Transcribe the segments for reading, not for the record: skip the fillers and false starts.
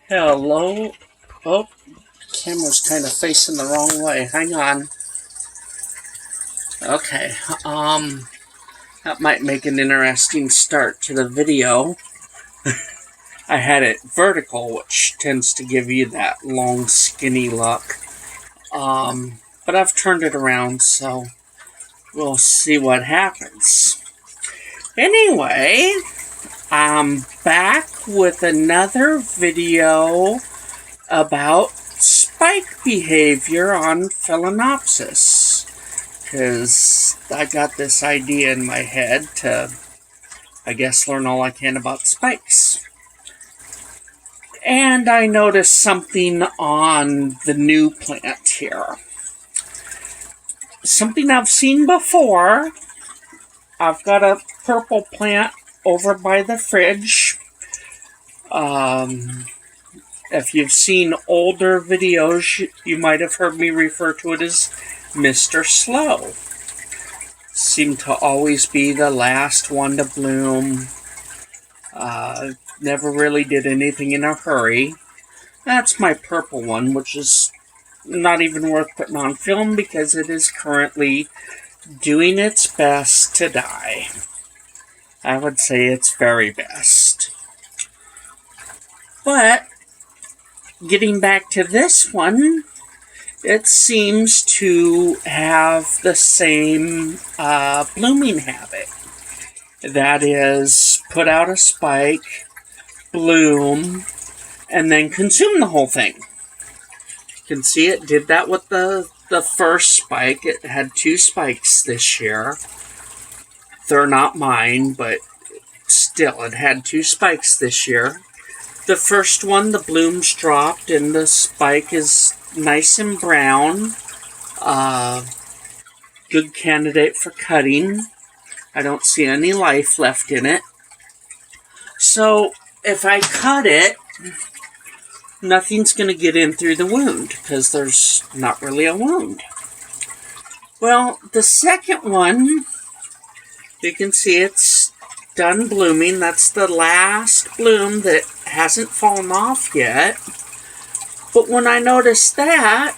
Hello. Oh, camera's kind of facing the wrong way. Hang on. Okay. That might make an interesting start to the video. I had it vertical, which tends to give you that long, skinny look. But I've turned it around, so we'll see what happens. Anyway, I'm back with another video about spike behavior on phalaenopsis, because I got this idea in my head to, I guess, learn all I can about spikes. And I noticed something on the new plant here. Something I've seen before. I've got a purple plant over by the fridge. If you've seen older videos, you might have heard me refer to it as Mr. Slow. Seemed to always be the last one to bloom. Never really did anything in a hurry. That's my purple one, which is not even worth putting on film because it is currently doing its best to die. I would say its very best. But getting back to this one, it seems to have the same blooming habit. That is, put out a spike, bloom, and then consume the whole thing. You can see it did that with the first spike. It had 2 spikes this year. They're not mine, but still, it had 2 spikes this year. The first one, the blooms dropped, and the spike is nice and brown. Good candidate for cutting. I don't see any life left in it. So, if I cut it, nothing's going to get in through the wound, because there's not really a wound. Well, the second one, you can see it's done blooming. That's the last bloom that hasn't fallen off yet. But when I noticed that,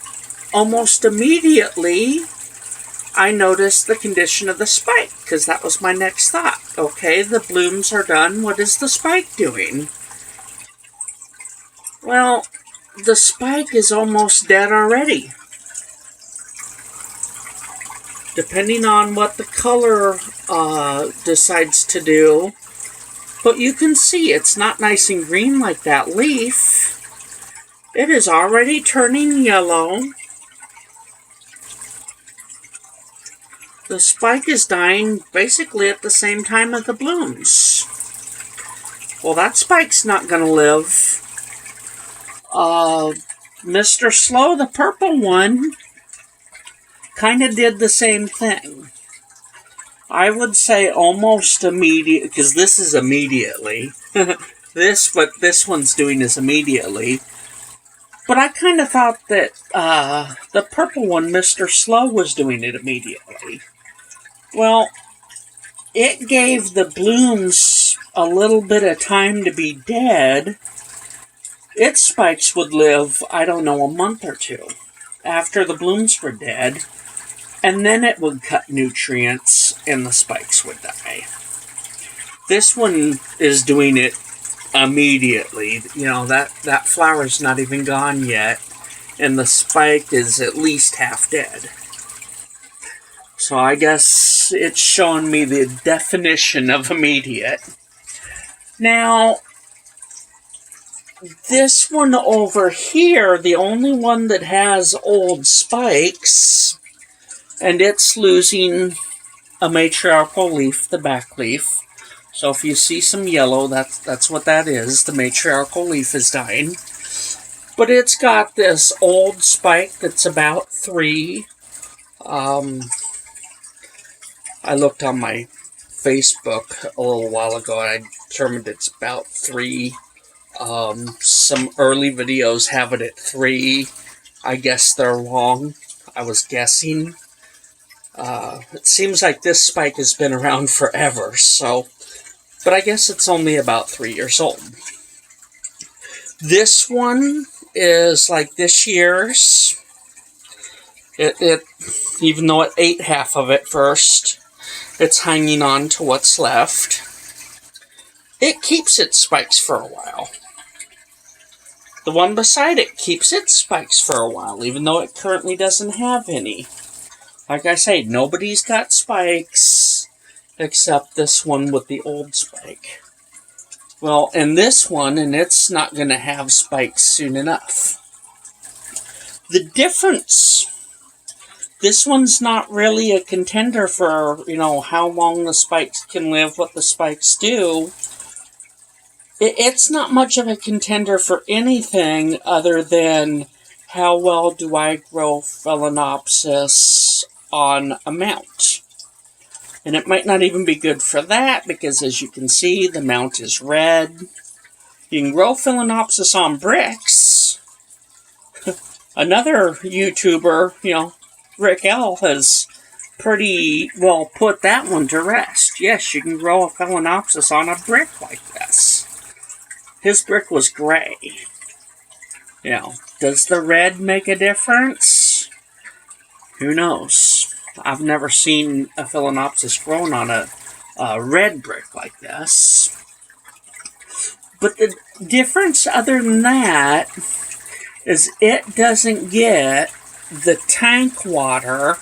almost immediately, I noticed the condition of the spike, because that was my next thought. Okay, the blooms are done. What is the spike doing? Well, the spike is almost dead already. Depending on what the color decides to do. But you can see it's not nice and green like that leaf. It is already turning yellow. The spike is dying basically at the same time as the blooms. Well, that spike's not going to live. Mr. Slow, the purple one, kind of did the same thing. I would say almost immediate, because this is immediately. What this one's doing is immediately. But I kind of thought that the purple one, Mr. Slow, was doing it immediately. Well, it gave the blooms a little bit of time to be dead. Its spikes would live, I don't know, a month or 2 after the blooms were dead. And then it would cut nutrients and the spikes would die. This one is doing it immediately. You know, that flower's not even gone yet. And the spike is at least half dead. So I guess it's showing me the definition of immediate. Now, this one over here, the only one that has old spikes, and it's losing a matriarchal leaf, the back leaf. So if you see some yellow, that's what that is. The matriarchal leaf is dying. But it's got this old spike that's about 3. I looked on my Facebook a little while ago, and I determined it's about 3. Some early videos have it at 3. I guess they're wrong. I was guessing. It seems like this spike has been around forever, so... But I guess it's only about 3 years old. This one is like this year's. It even though it ate half of it first, it's hanging on to what's left. It keeps its spikes for a while. The one beside it keeps its spikes for a while, even though it currently doesn't have any. Like I say, nobody's got spikes except this one with the old spike. Well, and this one, and it's not going to have spikes soon enough. The difference, this one's not really a contender for, how long the spikes can live, what the spikes do. It's not much of a contender for anything other than how well do I grow phalaenopsis on a mount. And it might not even be good for that because, as you can see, the mount is red. You can grow phalaenopsis on bricks. Another YouTuber, Rick L, has pretty well put that one to rest. Yes, you can grow a phalaenopsis on a brick like this. His brick was gray. Does the red make a difference? Who knows? I've never seen a phalaenopsis grown on a red brick like this. But the difference other than that is it doesn't get the tank water.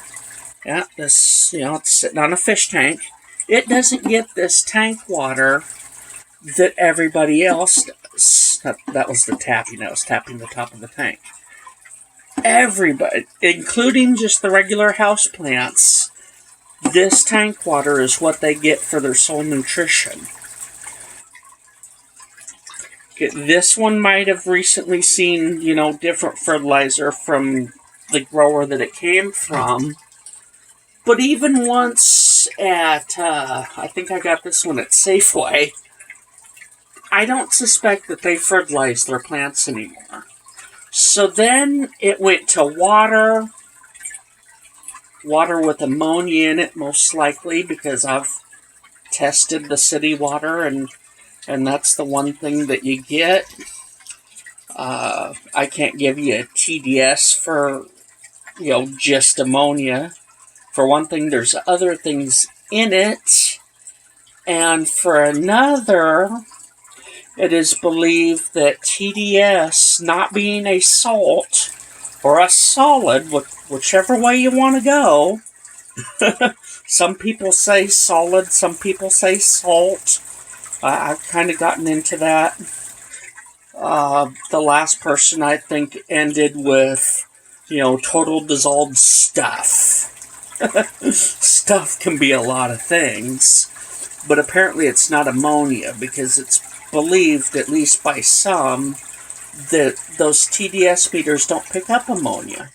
Yeah, this, it's sitting on a fish tank. It doesn't get this tank water that everybody else does. That was the tapping. I was tapping the top of the tank. Everybody, including just the regular house plants, this tank water is what they get for their sole nutrition. This one might have recently seen, different fertilizer from the grower that it came from. But even once at, I think I got this one at Safeway, I don't suspect that they fertilize their plants anymore. So then it went to water with ammonia in it, most likely, because I've tested the city water, and that's the one thing that you get. I can't give you a TDS for, just ammonia. For one thing, there's other things in it. And for another, it is believed that TDS, not being a salt or a solid, whichever way you want to go, some people say solid, some people say salt. I've kind of gotten into that. The last person, I think, ended with, total dissolved stuff. Stuff can be a lot of things, but apparently it's not ammonia, because it's believed, at least by some, that those TDS meters don't pick up ammonia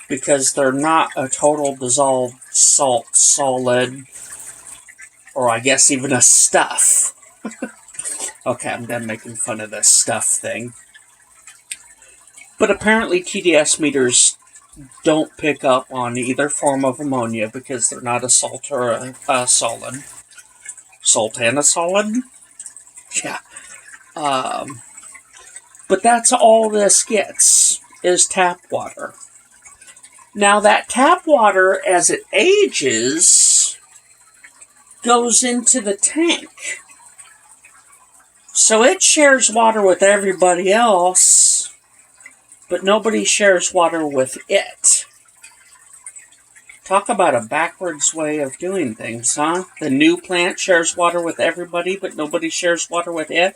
because they're not a total dissolved salt solid, or I guess even a stuff. Okay, I'm done making fun of this stuff thing. But apparently TDS meters don't pick up on either form of ammonia because they're not a salt or a solid. Salt and a solid? Yeah. But that's all this gets, is tap water. Now that tap water, as it ages, goes into the tank. So it shares water with everybody else, but nobody shares water with it. Talk about a backwards way of doing things, huh? The new plant shares water with everybody, but nobody shares water with it.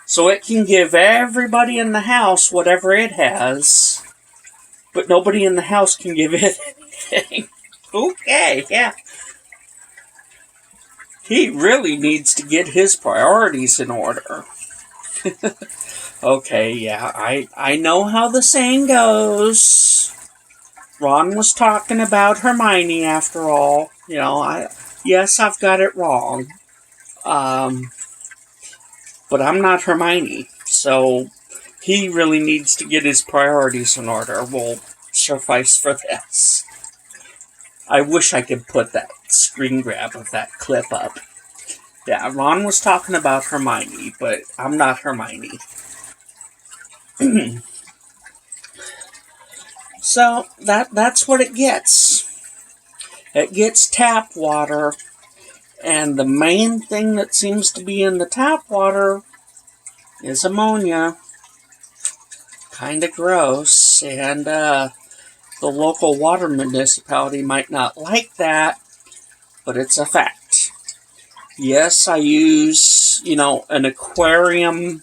So it can give everybody in the house whatever it has, but nobody in the house can give it anything. Okay, yeah. He really needs to get his priorities in order. Okay, yeah, I know how the saying goes. Ron was talking about Hermione after all. Yes, I've got it wrong. But I'm not Hermione, so he really needs to get his priorities in order. Will suffice for this. I wish I could put that screen grab of that clip up. Yeah, Ron was talking about Hermione, but I'm not Hermione. So that's what it gets. It gets tap water, and the main thing that seems to be in the tap water is ammonia. Kind of gross, and the local water municipality might not like that, but it's a fact. Yes, I use, an aquarium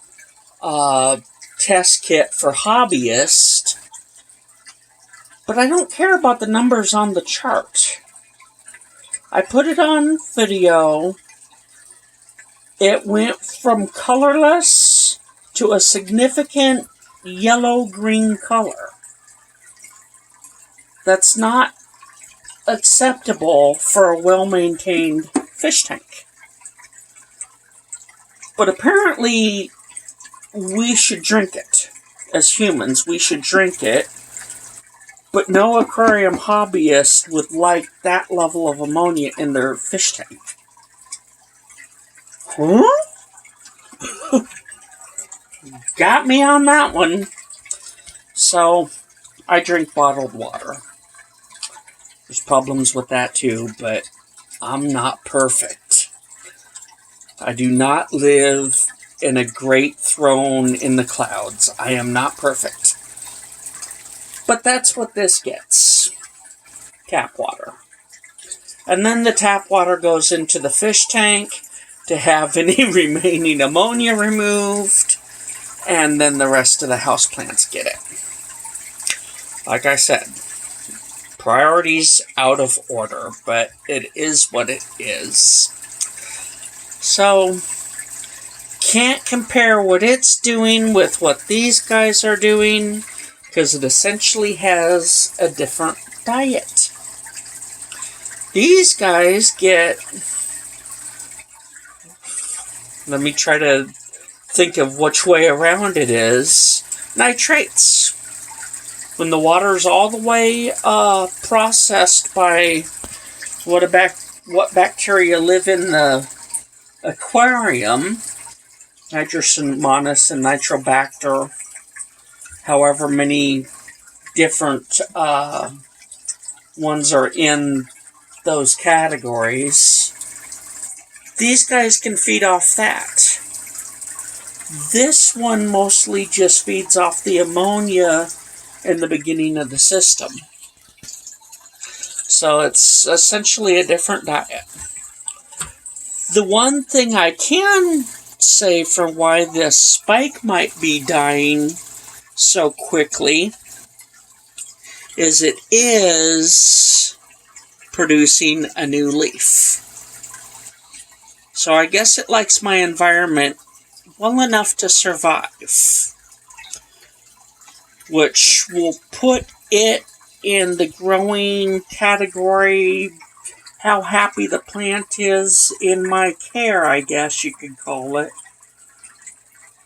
test kit for hobbyists, but I don't care about the numbers on the chart. I put it on video. It went from colorless to a significant yellow-green color. That's not acceptable for a well-maintained fish tank. But apparently, we should drink it. As humans, we should drink it. But no aquarium hobbyist would like that level of ammonia in their fish tank. Huh? Got me on that one. So, I drink bottled water. There's problems with that too, but I'm not perfect. I do not live in a great throne in the clouds. I am not perfect. But that's what this gets. Tap water. And then the tap water goes into the fish tank to have any remaining ammonia removed, and then the rest of the houseplants get it. Like I said, priorities out of order, but it is what it is. So, can't compare what it's doing with what these guys are doing, because it essentially has a different diet. These guys get... Let me try to think of which way around it is. Nitrates. When the water's all the way processed by what bacteria live in the aquarium, Nitrosomonas and Nitrobacter, however many different ones are in those categories, these guys can feed off that. This one mostly just feeds off the ammonia in the beginning of the system. So it's essentially a different diet. The one thing I can say for why this spike might be dying so quickly is it is producing a new leaf. So I guess it likes my environment well enough to survive, which will put it in the growing category, how happy the plant is in my care, I guess you could call it,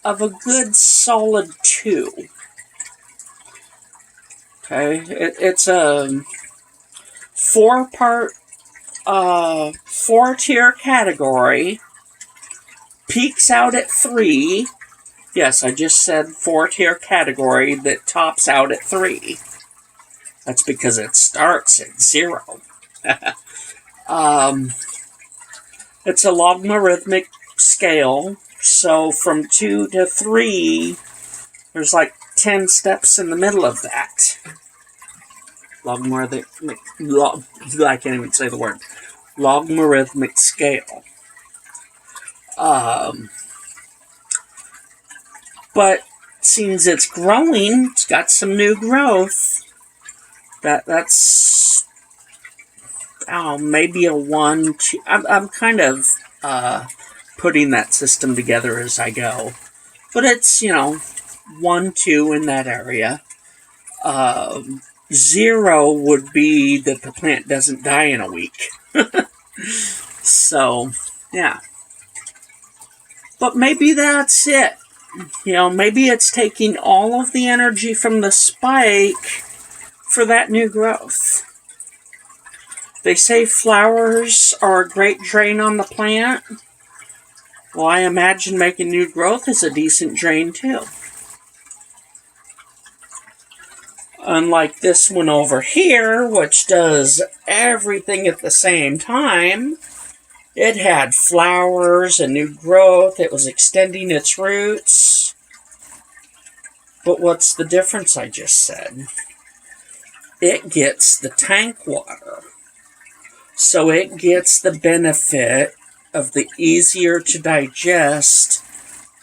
of a good solid 2. Okay, it's a 4-part, 4-tier category, peaks out at 3. Yes, I just said 4-tier category that tops out at 3. That's because it starts at 0. It's a logarithmic scale, so from 2 to 3, there's like 10 steps in the middle of that. I can't even say the word. Logarithmic scale. But since it's growing, it's got some new growth. That's maybe a 1, 2. I'm kind of putting that system together as I go. But it's, 1, 2 in that area. 0 would be that the plant doesn't die in a week. So, yeah. But maybe that's it. Maybe it's taking all of the energy from the spike for that new growth. They say flowers are a great drain on the plant. Well, I imagine making new growth is a decent drain too. Unlike this one over here, which does everything at the same time, it had flowers and new growth. It was extending its roots. But what's the difference I just said? It gets the tank water. So it gets the benefit of the easier to digest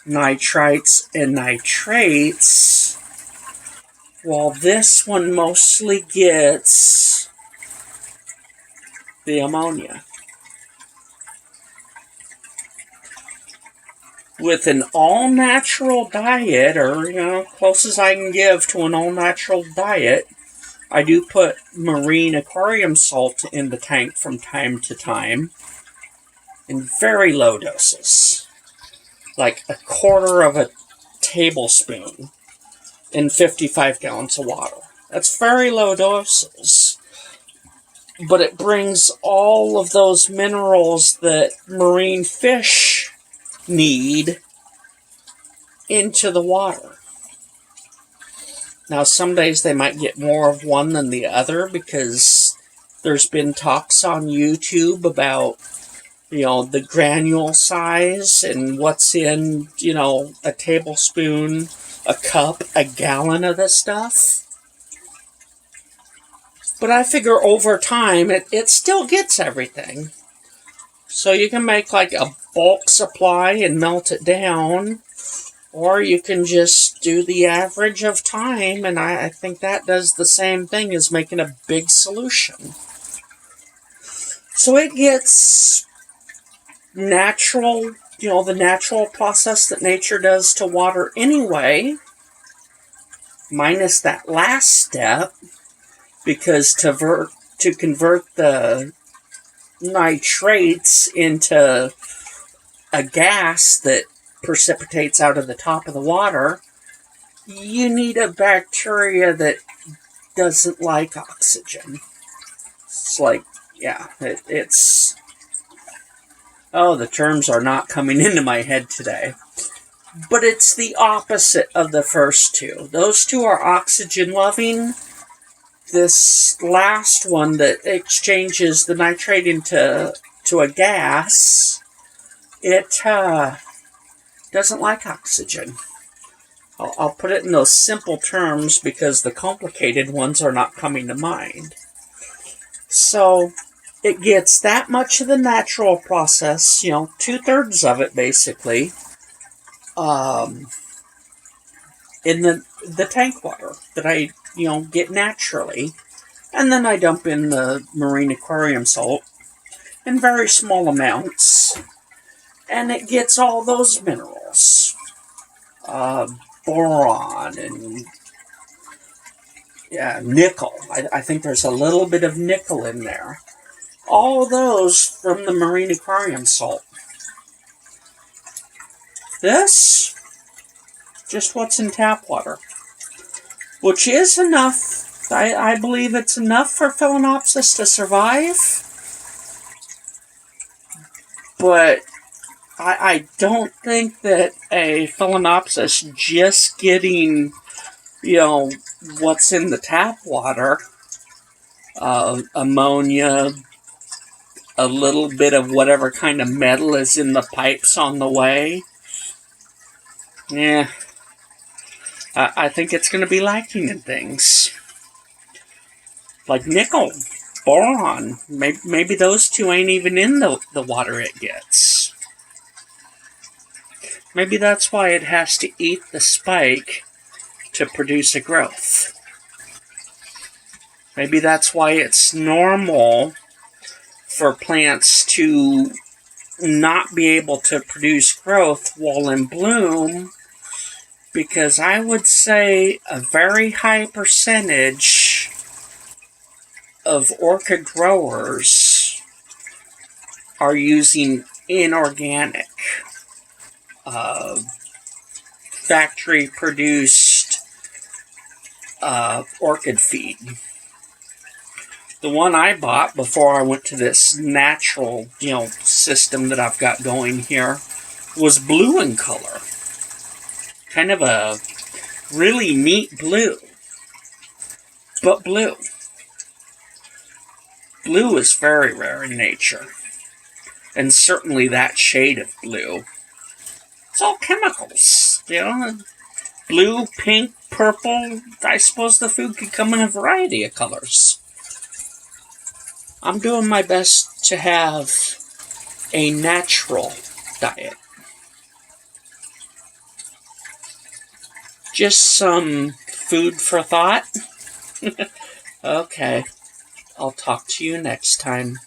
nitrites and nitrates, while this one mostly gets the ammonia. With an all-natural diet, or, close as I can give to an all-natural diet, I do put marine aquarium salt in the tank from time to time in very low doses, like a quarter of a tablespoon in 55 gallons of water. That's very low doses, but it brings all of those minerals that marine fish need into the water. Now, some days they might get more of one than the other because there's been talks on YouTube about, the granule size and what's in, a tablespoon, a cup, a gallon of this stuff. But I figure over time, it still gets everything. So you can make like a bulk supply and melt it down, or you can just do the average of time, and I think that does the same thing as making a big solution. So it gets natural, the natural process that nature does to water anyway, minus that last step, because to convert the nitrates into a gas that precipitates out of the top of the water, you need a bacteria that doesn't like oxygen. It's like, it's... Oh, the terms are not coming into my head today. But it's the opposite of the first two. Those two are oxygen-loving. This last one that exchanges the nitrate into a gas, it doesn't like oxygen. I'll put it in those simple terms because the complicated ones are not coming to mind. So it gets that much of the natural process, 2/3 of it basically, in the tank water that I, get naturally. And then I dump in the marine aquarium salt in very small amounts. And it gets all those minerals. Boron and nickel. I think there's a little bit of nickel in there. All those from the marine aquarium salt. This, just what's in tap water. Which is enough. I believe it's enough for phalaenopsis to survive. But I don't think that a phalaenopsis just getting, what's in the tap water, ammonia, a little bit of whatever kind of metal is in the pipes on the way, I think it's going to be lacking in things. Like nickel, boron, maybe those two ain't even in the water it gets. Maybe that's why it has to eat the spike to produce a growth. Maybe that's why it's normal for plants to not be able to produce growth while in bloom, because I would say a very high percentage of orchid growers are using inorganic, factory-produced orchid feed. The one I bought before I went to this natural, system that I've got going here was blue in color. Kind of a really neat blue. But blue. Blue is very rare in nature. And certainly that shade of blue. It's all chemicals, you know. Blue, pink, purple. I suppose the food could come in a variety of colors. I'm doing my best to have a natural diet. Just some food for thought. Okay, I'll talk to you next time.